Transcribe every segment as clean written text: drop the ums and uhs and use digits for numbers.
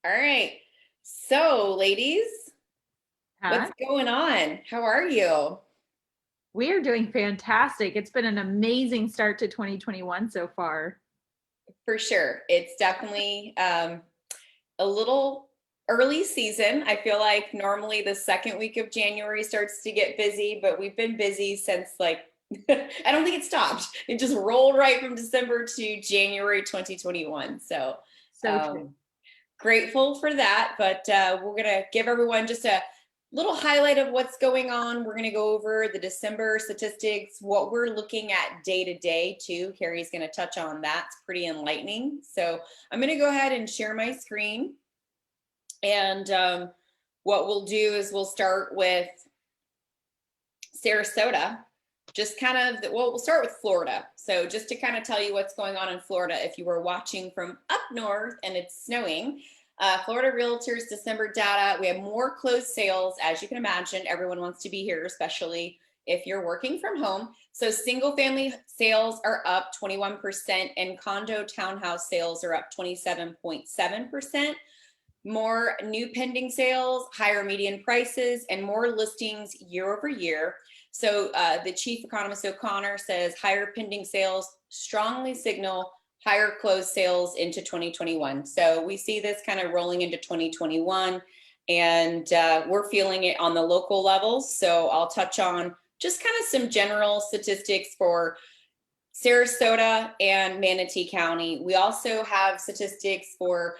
All right. So, ladies, what's Huh? going on? How are you? We are doing fantastic. It's been an amazing start to 2021 so far. For sure. It's definitely a little early season. I feel like normally the second week of January starts to get busy, but we've been busy since I don't think it stopped. It just rolled right from December to January 2021. So, So true. um, grateful for that. But we're going to give everyone just a little highlight of what's going on. We're going to go over the December statistics, what we're looking at day to day, too. Carrie's going to touch on that. It's pretty enlightening. So I'm going to go ahead and share my screen. And what we'll do is we'll start with Sarasota. Just kind of, well, we'll start with Florida. So just to kind of tell you what's going on in Florida, if you were watching from up north and it's snowing, Florida Realtors December data, we have more closed sales. As you can imagine, everyone wants to be here, especially if you're working from home. So single family sales are up 21% and condo townhouse sales are up 27.7%. More new pending sales, higher median prices, and more listings year over year. So the chief economist O'Connor says higher pending sales strongly signal higher closed sales into 2021. So we see this kind of rolling into 2021, and we're feeling it on the local levels. So I'll touch on just kind of some general statistics for Sarasota and Manatee County. We also have statistics for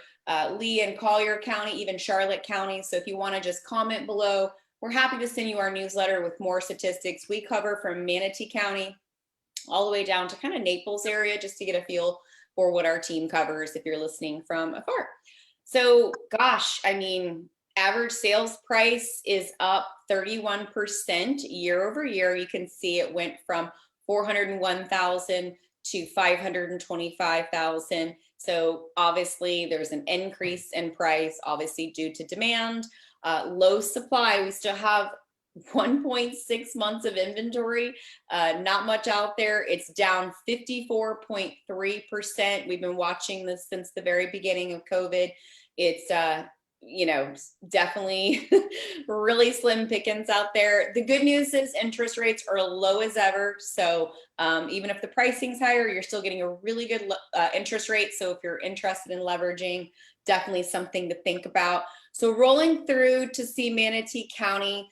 Lee and Collier County, even Charlotte County. So if you want to just comment below, we're happy to send you our newsletter with more statistics. We cover from Manatee County all the way down to kind of Naples area, just to get a feel for what our team covers if you're listening from afar. So gosh, I mean, average sales price is up 31% year over year. You can see it went from 401,000 to 525,000. So obviously there's an increase in price, obviously due to demand. Low supply, we still have 1.6 months of inventory, not much out there. It's down 54.3%. We've been watching this since the very beginning of COVID. It's definitely really slim pickings out there. The good news is interest rates are low as ever. So even if the pricing's higher, you're still getting a really good interest rate. So if you're interested in leveraging, definitely something to think about. So rolling through to see Manatee County,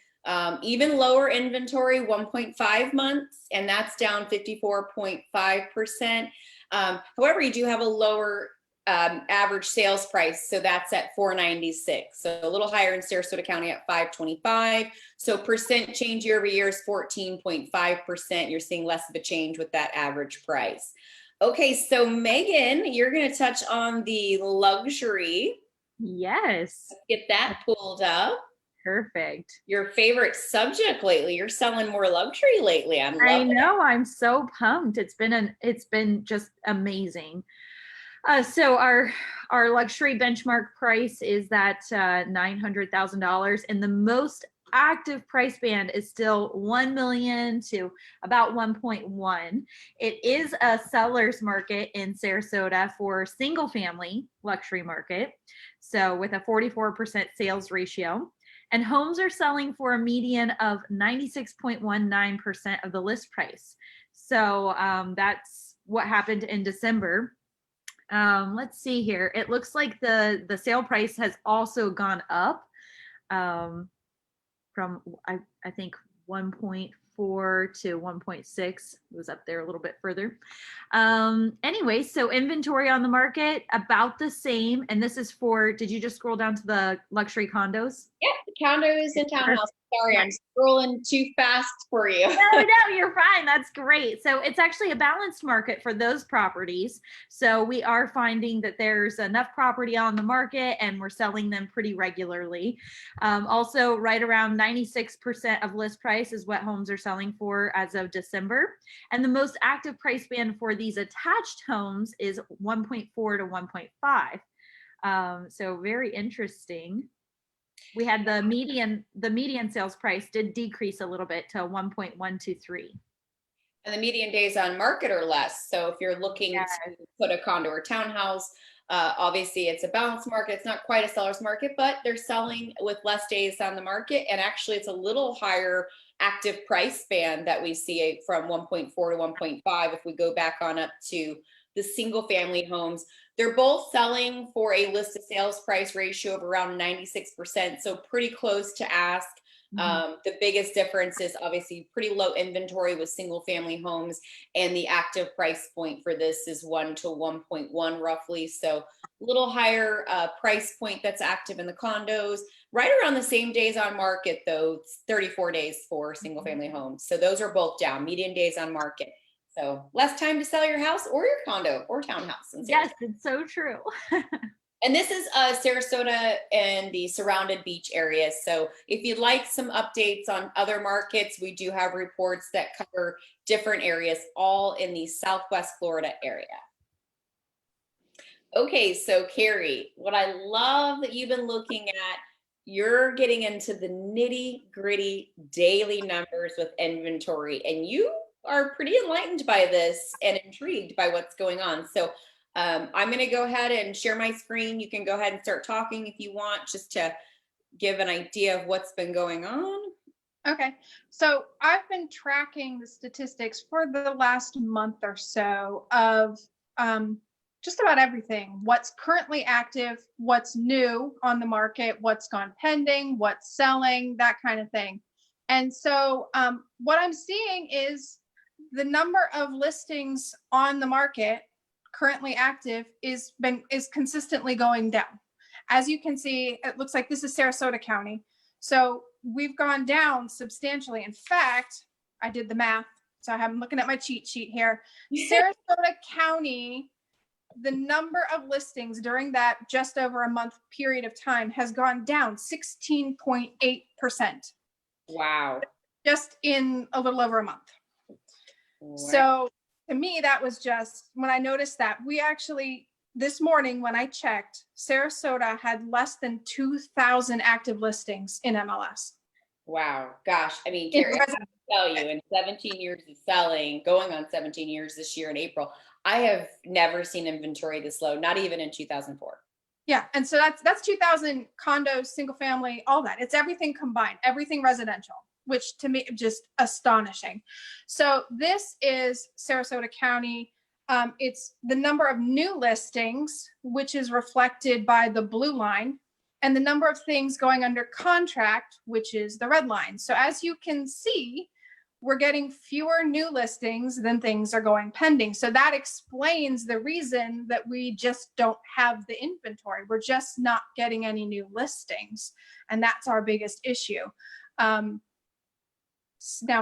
even lower inventory, 1.5 months, and that's down 54.5%. However, you do have a lower average sales price, so that's at 496, so a little higher in Sarasota County at 525. So percent change year over year is 14.5%. You're seeing less of a change with that average price. Okay, so Megan, you're going to touch on the luxury. Yes. Let's get that pulled up. Perfect. Your favorite subject lately. You're selling more luxury lately. I'm I loving know. I'm so pumped. It's been just amazing. So our luxury benchmark price is that $900,000, and the most active price band is still 1 million to about 1.1. It is a seller's market in Sarasota for single family luxury market. So with a 44% sales ratio. And homes are selling for a median of 96.19% of the list price. So that's what happened in December. Let's see here. It looks like the sale price has also gone up from I think 1.4 to 1.6. It was up there a little bit further. Anyway, so inventory on the market about the same. And this is for, did you just scroll down to the luxury condos? it. Yeah, condos and townhouses. Sorry, I'm scrolling too fast for you. No, you're fine. That's great. So it's actually a balanced market for those properties. So we are finding that there's enough property on the market and we're selling them pretty regularly. Also, right around 96% of list price is what homes are selling for as of December. And the most active price band for these attached homes is 1.4 to 1.5. So very interesting. We had the median sales price did decrease a little bit to 1.123. And the median days on market are less. So if you're looking Yeah. to put a condo or townhouse, Obviously, it's a balanced market. It's not quite a seller's market, but they're selling with less days on the market. And actually, it's a little higher active price band that we see from 1.4 to 1.5 if we go back on up to the single family homes. They're both selling for a list to sales price ratio of around 96%, so pretty close to ask. The biggest difference is obviously pretty low inventory with single family homes, and the active price point for this is 1 to 1.1 roughly, so a little higher price point that's active in the condos. Right around the same days on market though, it's 34 days for single family homes, so those are both down, median days on market. So less time to sell your house or your condo or townhouse. Yes, it's so true. And this is Sarasota and the surrounded beach areas. So if you'd like some updates on other markets, we do have reports that cover different areas, all in the Southwest Florida area. Okay, so Carrie, what I love that you've been looking at, you're getting into the nitty gritty daily numbers with inventory, and you are pretty enlightened by this and intrigued by what's going on. So I'm going to go ahead and share my screen. You can go ahead and start talking if you want, just to give an idea of what's been going on. Okay, so I've been tracking the statistics for the last month or so of just about everything. What's currently active, what's new on the market, what's gone pending, what's selling, that kind of thing. And so what I'm seeing is the number of listings on the market currently active is consistently going down. As you can see, it looks like this is Sarasota County. So we've gone down substantially. In fact, I did the math. So I'm looking at my cheat sheet here. Sarasota County, the number of listings during that just over a month period of time has gone down 16.8%. Wow. Just in a little over a month. Wow. So to me, that was just, when I noticed that, we actually, this morning when I checked, Sarasota had less than 2,000 active listings in MLS. Wow. Gosh. I mean, Carrie, I have to tell you, in 17 years of selling, going on 17 years this year in April, I have never seen inventory this low, not even in 2004. Yeah. And so that's 2,000 condos, single family, all that. It's everything combined, everything residential, which to me, just astonishing. So this is Sarasota County. It's the number of new listings, which is reflected by the blue line, and the number of things going under contract, which is the red line. So as you can see, we're getting fewer new listings than things are going pending. So that explains the reason that we just don't have the inventory. We're just not getting any new listings. And that's our biggest issue. Now,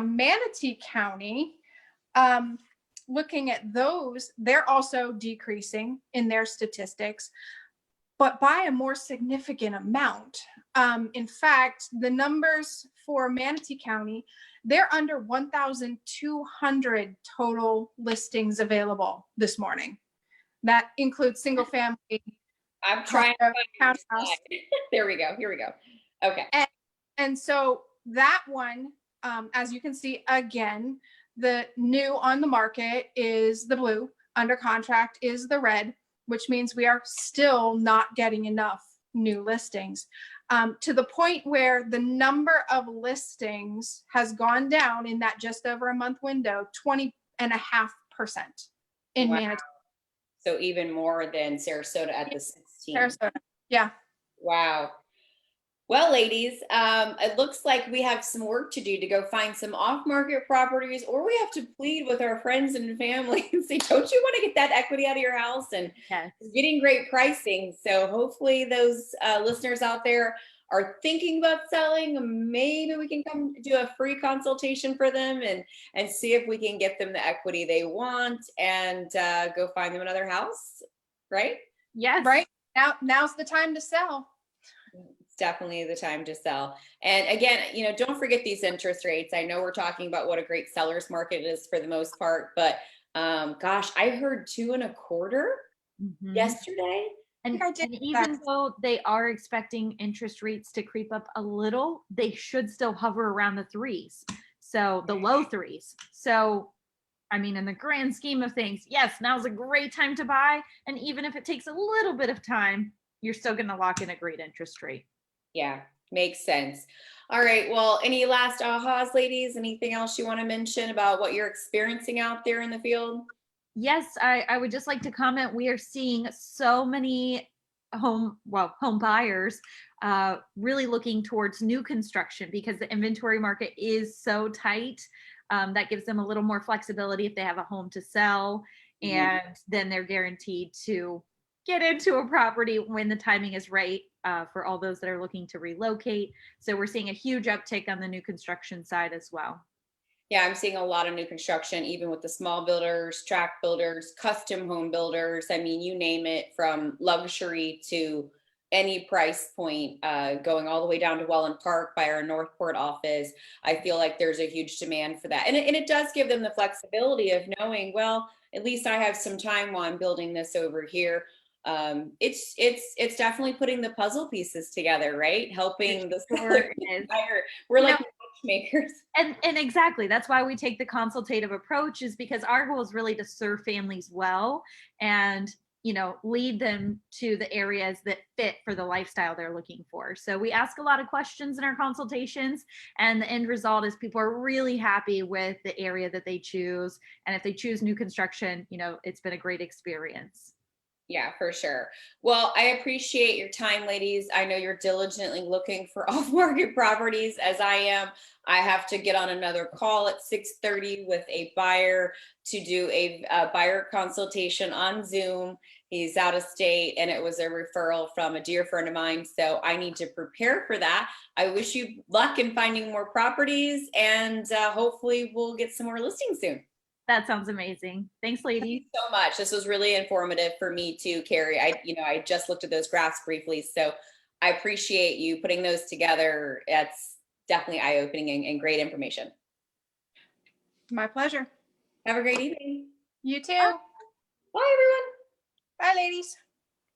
Manatee County, looking at those, they're also decreasing in their statistics, but by a more significant amount. In fact, the numbers for Manatee County, they're under 1,200 total listings available this morning. That includes single family. I'm trying to find townhouse. There we go. Here we go. Okay. And so that one, as you can see, again, the new on the market is the blue, under contract is the red, which means we are still not getting enough new listings, to the point where the number of listings has gone down in that just over a month window, 20.5% in Manatee. So even more than Sarasota at the 16. Sarasota, yeah. Wow. Well, ladies, it looks like we have some work to do to go find some off-market properties, or we have to plead with our friends and family and say, don't you want to get that equity out of your house? And Yes. getting great pricing. So hopefully those listeners out there are thinking about selling. Maybe we can come do a free consultation for them and see if we can get them the equity they want and go find them another house, right? Yes. Right. Now's the time to sell. Definitely the time to sell. And again, don't forget these interest rates. I know we're talking about what a great seller's market is for the most part, but gosh, I heard 2.25% yesterday. And even though they are expecting interest rates to creep up a little, they should still hover around the threes. So the low threes. So I mean, in the grand scheme of things, yes, now's a great time to buy. And even if it takes a little bit of time, you're still going to lock in a great interest rate. Yeah, makes sense. All right. Well, any last ahas, ladies? Anything else you want to mention about what you're experiencing out there in the field? Yes, I would just like to comment. We are seeing so many home buyers really looking towards new construction because the inventory market is so tight. That gives them a little more flexibility if they have a home to sell, and then they're guaranteed to get into a property when the timing is right, for all those that are looking to relocate. So we're seeing a huge uptick on the new construction side as well. Yeah, I'm seeing a lot of new construction, even with the small builders, tract builders, custom home builders. I mean, you name it, from luxury to any price point, going all the way down to Welland Park by our Northport office. I feel like there's a huge demand for that. And it does give them the flexibility of knowing, well, at least I have some time while I'm building this over here. It's definitely putting the puzzle pieces together, right? Helping the Sure is. buyer. We're You like know, matchmakers. and exactly, that's why we take the consultative approach, is because our goal is really to serve families well and lead them to the areas that fit for the lifestyle they're looking for. So we ask a lot of questions in our consultations, and the end result is people are really happy with the area that they choose. And if they choose new construction, it's been a great experience. Yeah, for sure. Well, I appreciate your time, ladies. I know you're diligently looking for off-market properties, as I am. I have to get on another call at 6:30 with a buyer to do a buyer consultation on Zoom. He's out of state, and it was a referral from a dear friend of mine. So I need to prepare for that. I wish you luck in finding more properties, and hopefully we'll get some more listings soon. That sounds amazing. Thanks, Thank ladies. you so much. This was really informative for me too, Carrie. I just looked at those graphs briefly, so I appreciate you putting those together. It's definitely eye-opening and great information. My pleasure. Have a great evening. You too. Bye, everyone. Bye, ladies.